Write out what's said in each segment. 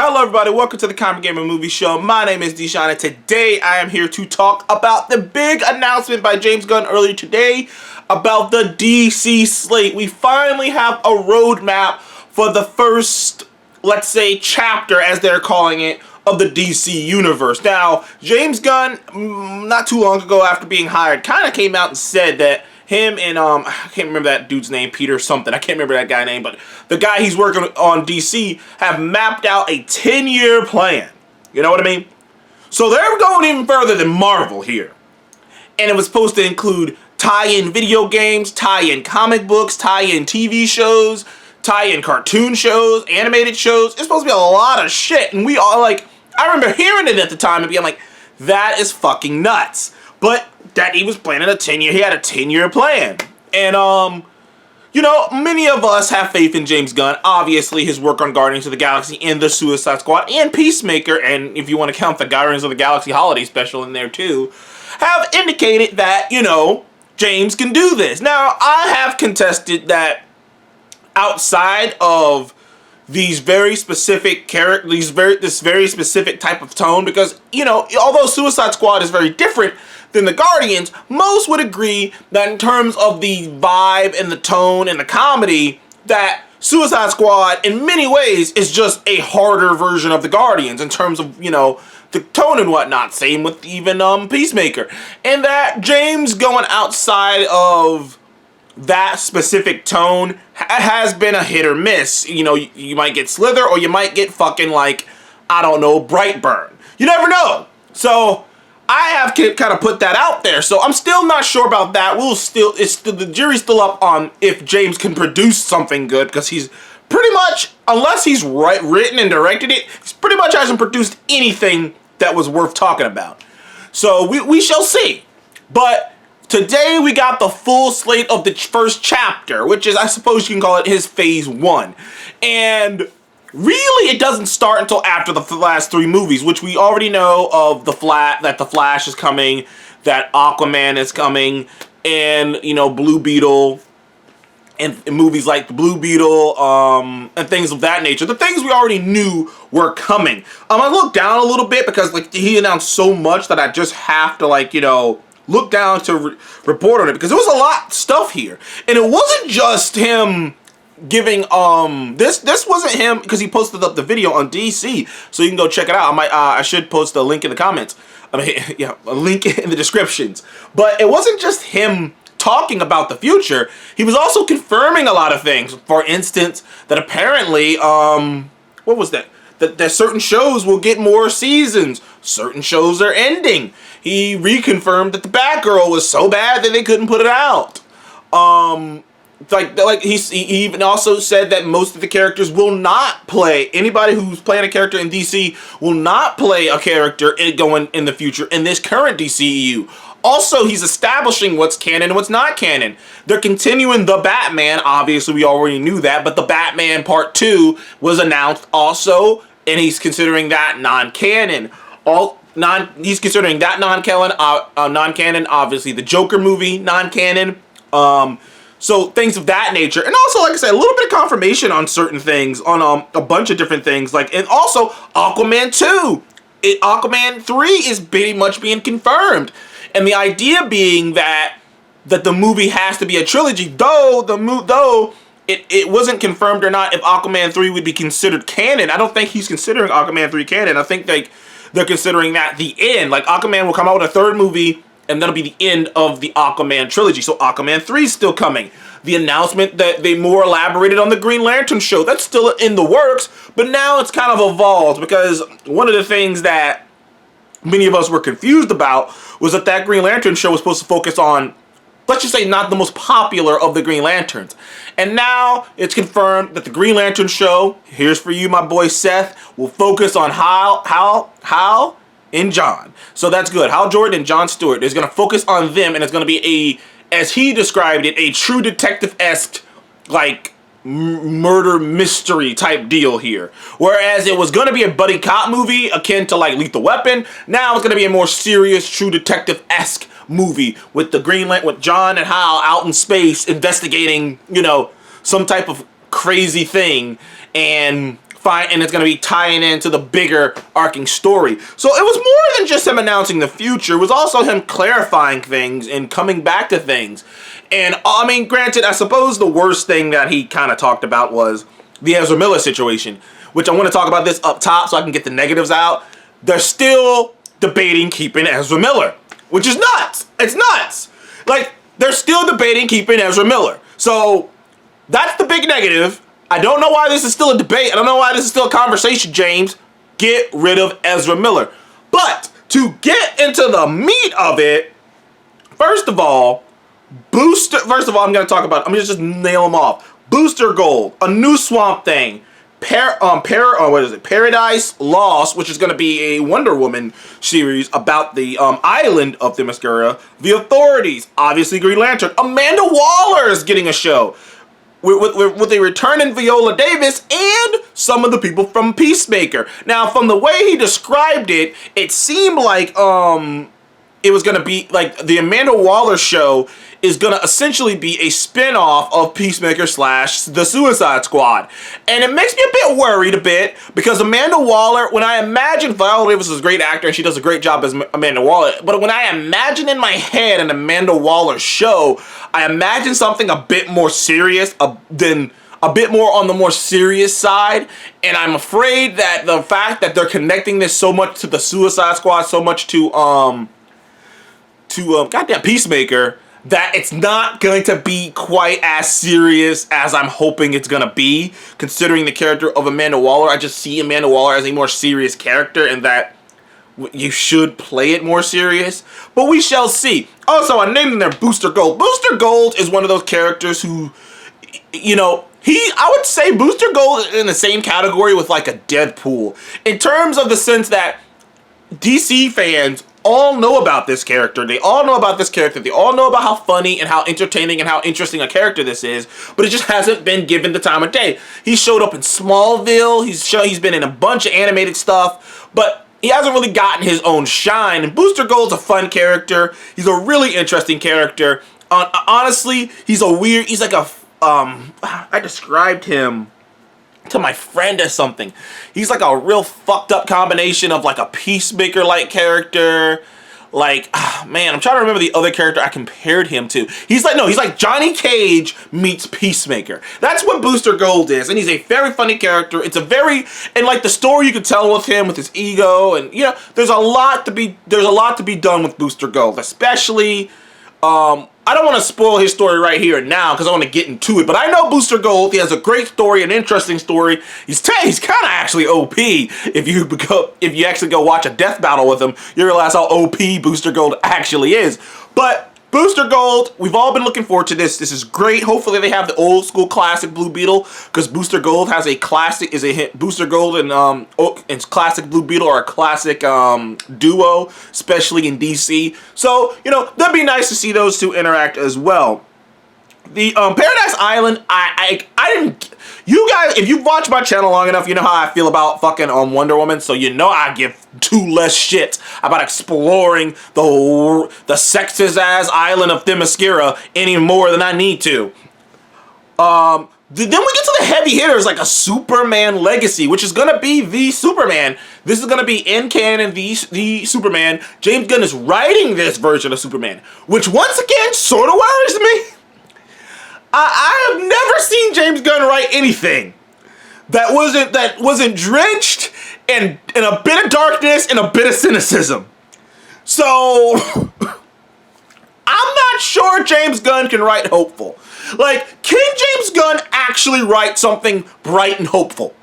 Hello everybody, welcome to the Comic Gamer Movie Show. My name is Deshaun and today I am here to talk about the big announcement by James Gunn earlier today about the DC Slate. We finally have a roadmap for the first, let's say, chapter, as they're calling it, of the DC Universe. Now, James Gunn, not too long ago after being hired, kind of came out and said that him and, I can't remember that dude's name, Peter something, I can't remember that guy's name, but the guy he's working on DC have mapped out a 10-year plan. You know what I mean? So they're going even further than Marvel here. And it was supposed to include tie-in video games, tie-in comic books, tie-in TV shows, tie-in cartoon shows, animated shows. It's supposed to be a lot of shit. And we all, like, I remember hearing it at the time and being like, that is fucking nuts. But that he was planning a 10-year, he had a 10-year plan. And, you know, many of us have faith in James Gunn. Obviously, his work on Guardians of the Galaxy and the Suicide Squad and Peacemaker, and if you want to count the Guardians of the Galaxy holiday special in there too, have indicated that, you know, James can do this. Now, I have contested that outside of these very specific characters, this very specific type of tone, because, you know, although Suicide Squad is very different than the Guardians, most would agree that in terms of the vibe and the tone and the comedy, that Suicide Squad in many ways is just a harder version of the Guardians in terms of, you know, the tone and whatnot. Same with even Peacemaker. And that James going outside of that specific tone has been a hit or miss. You know, you might get Slither or you might get fucking, like, I don't know, Brightburn. You never know. So I have kind of put that out there. So I'm still not sure about that. The jury's still up on if James can produce something good, because he's pretty much, unless he's written and directed it, he's pretty much hasn't produced anything that was worth talking about. So we shall see. But today we got the full slate of the first chapter, which is, I suppose you can call it his phase 1. And really, it doesn't start until after the last 3 movies, which we already know of that the Flash is coming, that Aquaman is coming, and, you know, Blue Beetle, and movies like the Blue Beetle, and things of that nature. The things we already knew were coming. I looked down a little bit because, like, he announced so much that I just have to, like, you know, look down to report on it, because there was a lot of stuff here. And it wasn't just him giving this wasn't him, because he posted up the video on DC, so you can go check it out. I should post a link in the comments. I mean, yeah, a link in the descriptions. But it wasn't just him talking about the future. He was also confirming a lot of things. For instance, that apparently what was that? That certain shows will get more seasons. Certain shows are ending. He reconfirmed that the Batgirl was so bad that they couldn't put it out. Like he even also said that most of the characters will not play. Anybody who's playing a character in DC will not play a character going in the future in this current DCEU. Also, he's establishing what's canon and what's not canon. They're continuing the Batman. Obviously, we already knew that, but the Batman Part 2 was announced also, and he's considering that non-canon. He's considering that non-canon. Obviously, the Joker movie non-canon. So things of that nature, and also, like I said, a little bit of confirmation on certain things, on a bunch of different things, like, and also Aquaman 2, Aquaman 3 is pretty much being confirmed, and the idea being that the movie has to be a trilogy, though it wasn't confirmed or not if Aquaman 3 would be considered canon. I don't think he's considering Aquaman 3 canon. I think they're considering that the end, like Aquaman will come out with a 3rd movie, and that'll be the end of the Aquaman trilogy. So Aquaman 3 is still coming. The announcement that they more elaborated on the Green Lantern show, that's still in the works, but now it's kind of evolved, because one of the things that many of us were confused about was that Green Lantern show was supposed to focus on, let's just say, not the most popular of the Green Lanterns. And now it's confirmed that the Green Lantern show, here's for you, my boy Seth, will focus on Hal and John. So that's good. Hal Jordan and John Stewart is going to focus on them, and it's going to be as he described it, a true detective-esque, like, murder mystery type deal here. Whereas it was going to be a buddy cop movie akin to, like, Lethal Weapon, now it's going to be a more serious, true detective-esque movie with with John and Hal out in space investigating, you know, some type of crazy thing, and and it's going to be tying into the bigger arcing story. So it was more than just him announcing the future. It was also him clarifying things and coming back to things. And I mean, granted, I suppose the worst thing that he kind of talked about was the Ezra Miller situation, which I want to talk about this up top so I can get the negatives out. They're still debating keeping Ezra Miller, which is nuts. It's nuts. Like, they're still debating keeping Ezra Miller. So that's the big negative. I don't know why this is still a debate. I don't know why this is still a conversation, James. Get rid of Ezra Miller. But to get into the meat of it, first of all, I'm going to talk about, I'm going to just nail them off. Booster Gold, a new Swamp Thing, Paradise Lost, which is going to be a Wonder Woman series about the island of Themyscira. The Authorities, obviously Green Lantern. Amanda Waller is getting a show with a return in Viola Davis and some of the people from Peacemaker. Now, from the way he described it, it seemed like it was going to be like the Amanda Waller show is going to essentially be a spin-off of Peacemaker / The Suicide Squad. And it makes me a bit worried a bit because Amanda Waller, when I imagine Viola Davis is a great actor and she does a great job as Amanda Waller, but when I imagine in my head an Amanda Waller show, I imagine something a bit more serious than a bit more on the more serious side, and I'm afraid that the fact that they're connecting this so much to the Suicide Squad, so much to goddamn Peacemaker, that it's not going to be quite as serious as I'm hoping it's going to be, considering the character of Amanda Waller. I just see Amanda Waller as a more serious character, and that you should play it more serious. But we shall see. Also, I named him there Booster Gold. Booster Gold is one of those characters who, you know, I would say Booster Gold is in the same category with like a Deadpool, in terms of the sense that DC fans all know about this character. They all know about this character. They all know about how funny and how entertaining and how interesting a character this is, but it just hasn't been given the time of day. He showed up in Smallville. He's been in a bunch of animated stuff, but he hasn't really gotten his own shine. And Booster Gold's a fun character. He's a really interesting character. Honestly, he's like a I described him to my friend as something. He's like a real fucked up combination of like a Peacemaker-like character. Like, man, I'm trying to remember the other character I compared him to. He's like Johnny Cage meets Peacemaker. That's what Booster Gold is, and he's a very funny character. It's a very, and like the story you can tell with him, with his ego, and you know, there's a lot to be done with Booster Gold, especially. I don't want to spoil his story right here and now because I want to get into it, but I know Booster Gold. He has a great story, an interesting story. He's kind of actually OP. If you actually go watch a death battle with him, you realize how OP Booster Gold actually is. But Booster Gold, we've all been looking forward to this. This is great. Hopefully they have the old school classic Blue Beetle, because Booster Gold has a classic, Booster Gold and classic Blue Beetle are a classic duo, especially in DC. So, you know, that'd be nice to see those two interact as well. The Paradise Island, I didn't. You guys, if you've watched my channel long enough, you know how I feel about fucking Wonder Woman. So you know I give two less shits about exploring the sexist ass island of Themyscira any more than I need to. Then we get to the heavy hitters like a Superman Legacy, which is gonna be the Superman. This is gonna be in canon, the Superman. James Gunn is writing this version of Superman, which once again sort of worries me. I have never seen James Gunn write anything that wasn't drenched in a bit of darkness and a bit of cynicism. So I'm not sure James Gunn can write hopeful. Like, can James Gunn actually write something bright and hopeful?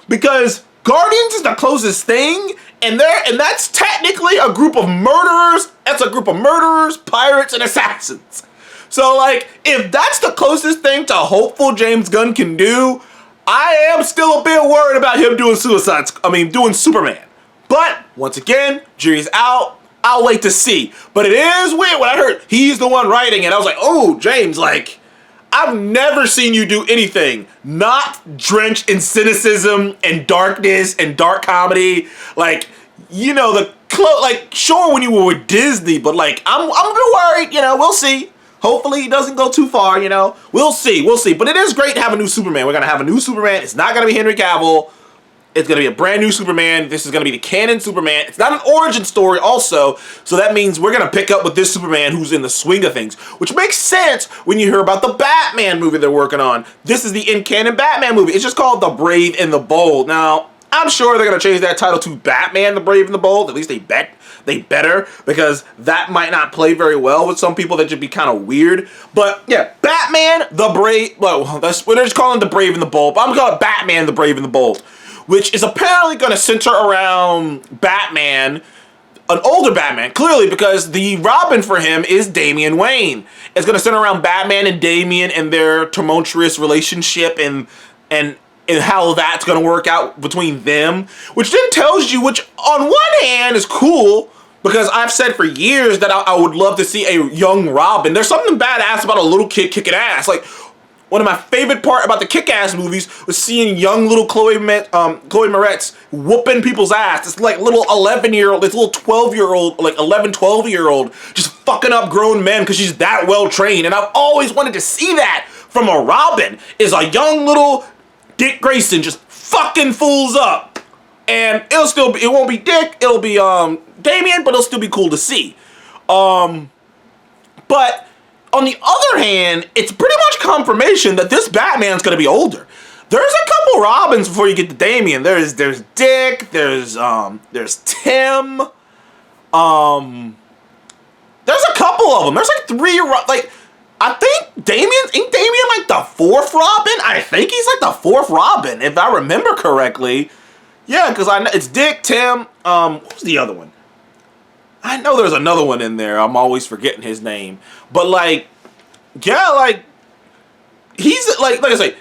Because Guardians is the closest thing, and that's technically a group of murderers. That's a group of murderers, pirates, and assassins. So, like, if that's the closest thing to hopeful James Gunn can do, I am still a bit worried about him doing doing Superman. But, once again, jury's out. I'll wait to see. But it is weird when I heard he's the one writing it. I was like, oh, James, like, I've never seen you do anything not drenched in cynicism and darkness and dark comedy. Like, you know, sure, when you were with Disney, but, like, I'm a bit worried, you know, we'll see. Hopefully he doesn't go too far, you know. We'll see. But it is great to have a new Superman. We're going to have a new Superman. It's not going to be Henry Cavill. It's going to be a brand new Superman. This is going to be the canon Superman. It's not an origin story also, so that means we're going to pick up with this Superman who's in the swing of things, which makes sense when you hear about the Batman movie they're working on. This is the in-canon Batman movie. It's just called The Brave and the Bold. Now, I'm sure they're going to change that title to Batman, The Brave and the Bold. At least they better, because that might not play very well with some people. That should be kind of weird. But yeah, Batman, The Brave, well, they're just calling it The Brave and the Bold, but I'm going to call it Batman, The Brave and the Bold, which is apparently going to center around Batman, an older Batman, clearly, because the Robin for him is Damian Wayne. It's going to center around Batman and Damian and their tumultuous relationship and how that's going to work out between them, which then tells you, which on one hand is cool, because I've said for years that I would love to see a young Robin. There's something badass about a little kid kicking ass. Like, one of my favorite part about the Kick-Ass movies was seeing young little Chloe Moretz whooping people's ass. This like little 11-year-old, this little 12-year-old, like 11, 12-year-old just fucking up grown men because she's that well trained. And I've always wanted to see that from a Robin, is a young little Dick Grayson just fucking fools up. And it won't be Dick, it'll be Damian, but it'll still be cool to see. But on the other hand, it's pretty much confirmation that this Batman's gonna be older. There's a couple Robins before you get to Damian. There's Dick, there's Tim, there's a couple of them. There's like 3, like, I think ain't Damian like the 4th Robin? I think he's like the 4th Robin, if I remember correctly. Yeah, because I know it's Dick, Tim, who's the other one? I know there's another one in there. I'm always forgetting his name. But like, yeah, like, he's like I say,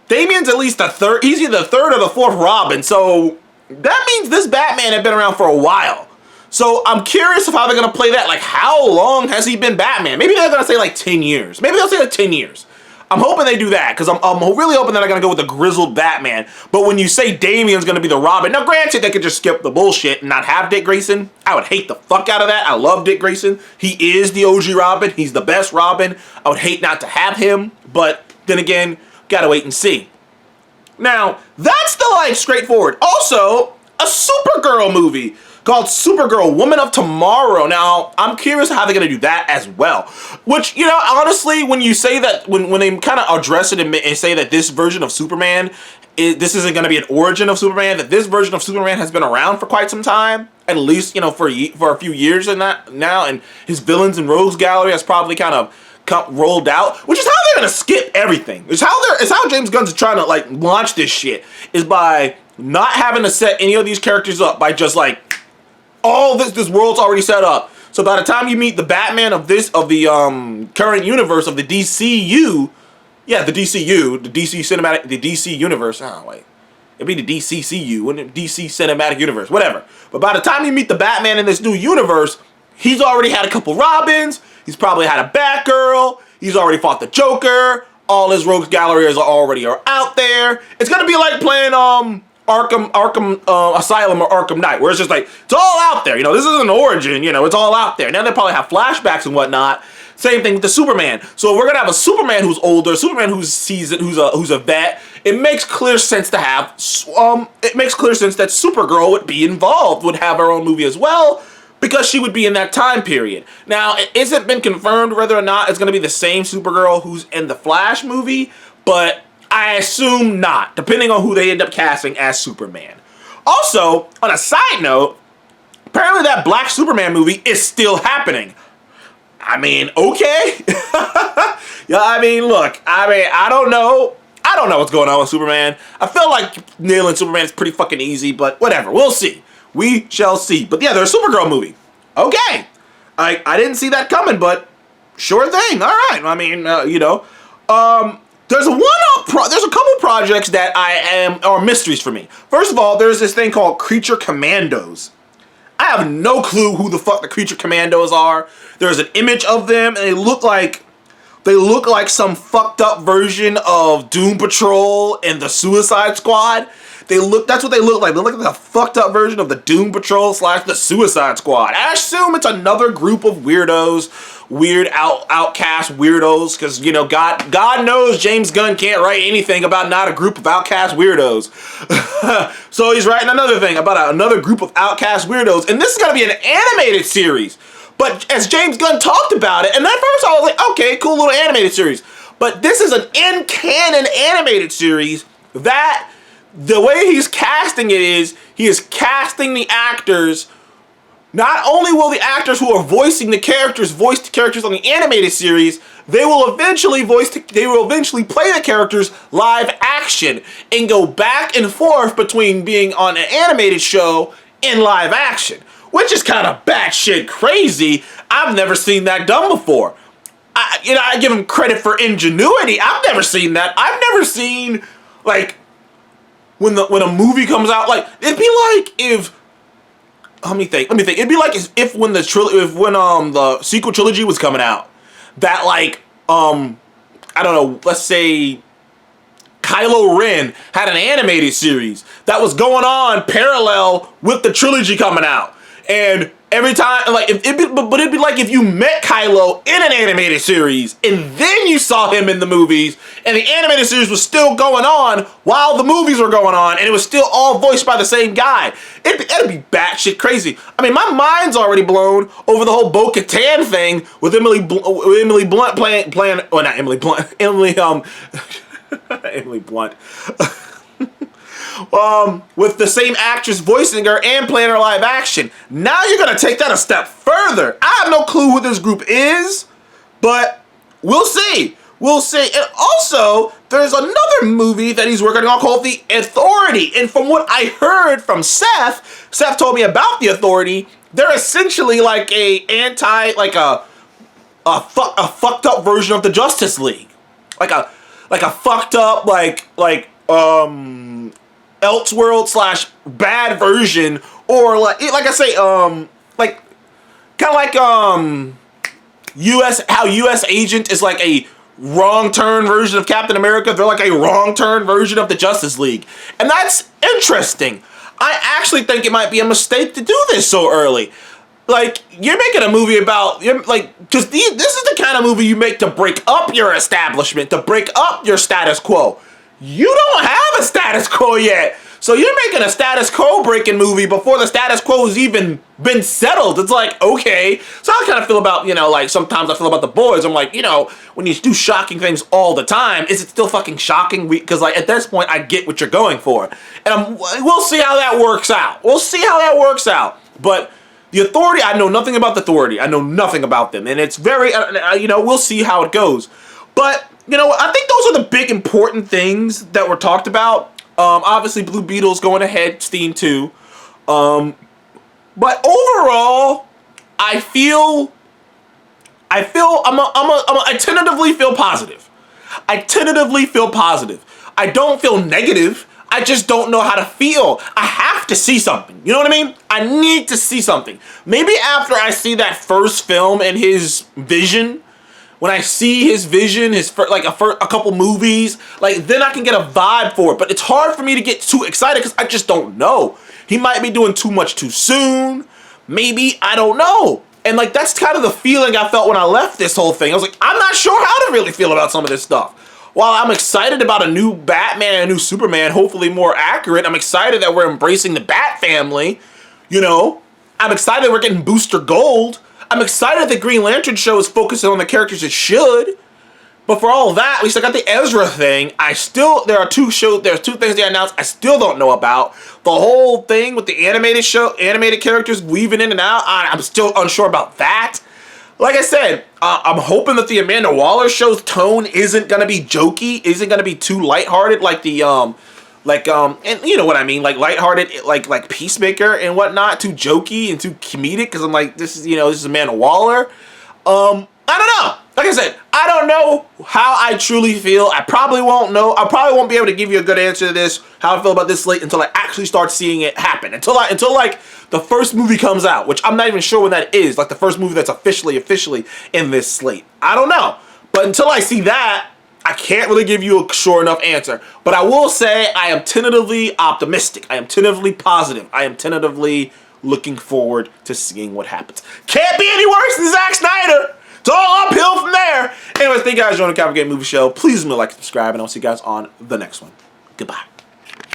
Damian's at least the 3rd, he's either the 3rd or the 4th Robin, so that means this Batman had been around for a while. So I'm curious of how they're going to play that. Like, how long has he been Batman? Maybe they're going to say like 10 years. Maybe they'll say like 10 years. I'm hoping they do that, because I'm really hoping that they're going to go with the grizzled Batman. But when you say Damian's going to be the Robin, now granted, they could just skip the bullshit and not have Dick Grayson. I would hate the fuck out of that. I love Dick Grayson. He is the OG Robin. He's the best Robin. I would hate not to have him, but then again, gotta wait and see. Now, that's the, like, straightforward. Also, a Supergirl movie called Supergirl, Woman of Tomorrow. Now, I'm curious how they're going to do that as well. Which, you know, honestly, when you say that, when they kind of address it and say that this version of Superman, this isn't going to be an origin of Superman, that this version of Superman has been around for quite some time, at least, you know, for a few years and that now, and his villains and rogues gallery has probably kind of rolled out, which is how they're going to skip everything. It's how James Gunn's trying to, like, launch this shit, is by not having to set any of these characters up, by just, like, all this world's already set up. So by the time you meet the Batman of the current universe of the DCU, yeah, the DC cinematic, the DC universe. Oh wait, it'd be the DCCU, wouldn't it? DC cinematic universe, whatever. But by the time you meet the Batman in this new universe, he's already had a couple Robins. He's probably had a Batgirl. He's already fought the Joker. All his rogues gallery are already out there. It's gonna be like playing Arkham Asylum or Arkham Knight, where it's just like, it's all out there. You know, this isn't an origin, you know, it's all out there. Now they probably have flashbacks and whatnot. Same thing with the Superman. So if we're gonna have a Superman who's older, Superman who's seasoned, who's a vet, it makes clear sense to have, it makes clear sense that Supergirl would be involved, would have her own movie as well, because she would be in that time period. Now, it hasn't been confirmed whether or not it's gonna be the same Supergirl who's in the Flash movie, but I assume not, depending on who they end up casting as Superman. Also, on a side note, apparently that Black Superman movie is still happening. I mean, okay. Yeah, I mean, look, I don't know. I don't know what's going on with Superman. I feel like nailing Superman is pretty fucking easy, but whatever. We'll see. We shall see. But yeah, there's a Supergirl movie. Okay. I didn't see that coming, but sure thing. All right. I mean, you know. There's a couple projects that are mysteries for me. First of all, there's this thing called Creature Commandos. I have no clue who the fuck the Creature Commandos are. There's an image of them, and they look like some fucked up version of Doom Patrol and the Suicide Squad. That's what they look like. They look like a fucked up version of the Doom Patrol / the Suicide Squad. I assume it's another group of weirdos, weird outcast weirdos, because, you know, God knows James Gunn can't write anything about not a group of outcast weirdos. So he's writing another thing about another group of outcast weirdos, and this is going to be an animated series. But as James Gunn talked about it, and at first I was like, okay, cool little animated series. But this is an in-canon animated series that the way he's casting it is, he is casting the actors. Not only will the actors who are voicing the characters voice the characters on the animated series, they will eventually play the characters live action and go back and forth between being on an animated show and live action, which is kind of batshit crazy. I've never seen that done before. I give him credit for ingenuity. I've never seen that. I've never seen, like, when a movie comes out, like, it'd be like if, let me think. It'd be like if when the sequel trilogy was coming out, that, like, I don't know, let's say Kylo Ren had an animated series that was going on parallel with the trilogy coming out. And every time, like, it'd be like if you met Kylo in an animated series and then you saw him in the movies, and the animated series was still going on while the movies were going on, and it was still all voiced by the same guy. It'd be batshit crazy. I mean, my mind's already blown over the whole Bo-Katan thing with Emily Blunt playing, well, not Emily Blunt, Emily Blunt. With the same actress voicing her and playing her live action. Now you're going to take that a step further. I have no clue who this group is, but we'll see. We'll see. And also, there's another movie that he's working on called The Authority. And from what I heard from Seth told me about The Authority, they're essentially like a fucked up version of the Justice League. Like a fucked up, Elseworld / bad version, or like I say, like kind of like US Agent is like a wrong turn version of Captain America. They're like a wrong turn version of the Justice League, and that's interesting. I actually think it might be a mistake to do this so early. Like, you're making a movie about, because this is the kind of movie you make to break up your establishment, to break up your status quo. You don't have a status quo yet. So you're making a status quo breaking movie before the status quo has even been settled. It's like, okay. So I kind of feel about, like sometimes I feel about The Boys. I'm like, when you do shocking things all the time, is it still fucking shocking? Because like at this point, I get what you're going for. And we'll see how that works out. But The Authority, I know nothing about The Authority. I know nothing about them. And it's very, we'll see how it goes. But, I think those are the big important things that were talked about. Obviously, Blue Beetle's going ahead, Steam 2. But overall, I tentatively feel positive. I don't feel negative. I just don't know how to feel. I have to see something. You know what I mean? I need to see something. Maybe after I see that first film and his vision, when I see his vision, a couple movies, then I can get a vibe for it. But it's hard for me to get too excited because I just don't know. He might be doing too much too soon. Maybe, I don't know. And that's kind of the feeling I felt when I left this whole thing. I was like, I'm not sure how to really feel about some of this stuff. While I'm excited about a new Batman and a new Superman, hopefully more accurate, I'm excited that we're embracing the Bat family. I'm excited we're getting Booster Gold. I'm excited the Green Lantern show is focusing on the characters it should. But for all of that, at least I got the Ezra thing. There's two things they announced I still don't know about. The whole thing with the animated characters weaving in and out, I'm still unsure about that. Like I said, I'm hoping that the Amanda Waller show's tone isn't gonna be jokey, isn't gonna be too lighthearted like and you know what I mean, like lighthearted, like Peacemaker and whatnot, too jokey and too comedic. Because I'm like, this is Amanda Waller. I don't know. Like I said, I don't know how I truly feel. I probably won't know. I probably won't be able to give you a good answer to this, how I feel about this slate, until I actually start seeing it happen. Until the first movie comes out, which I'm not even sure when that is. Like the first movie that's officially in this slate. I don't know. But until I see that, I can't really give you a sure enough answer. But I will say I am tentatively optimistic. I am tentatively positive. I am tentatively looking forward to seeing what happens. Can't be any worse than Zack Snyder. It's all uphill from there. Anyways, thank you guys for joining the Comic Game Movie Show. Please leave me a like and subscribe, and I'll see you guys on the next one. Goodbye.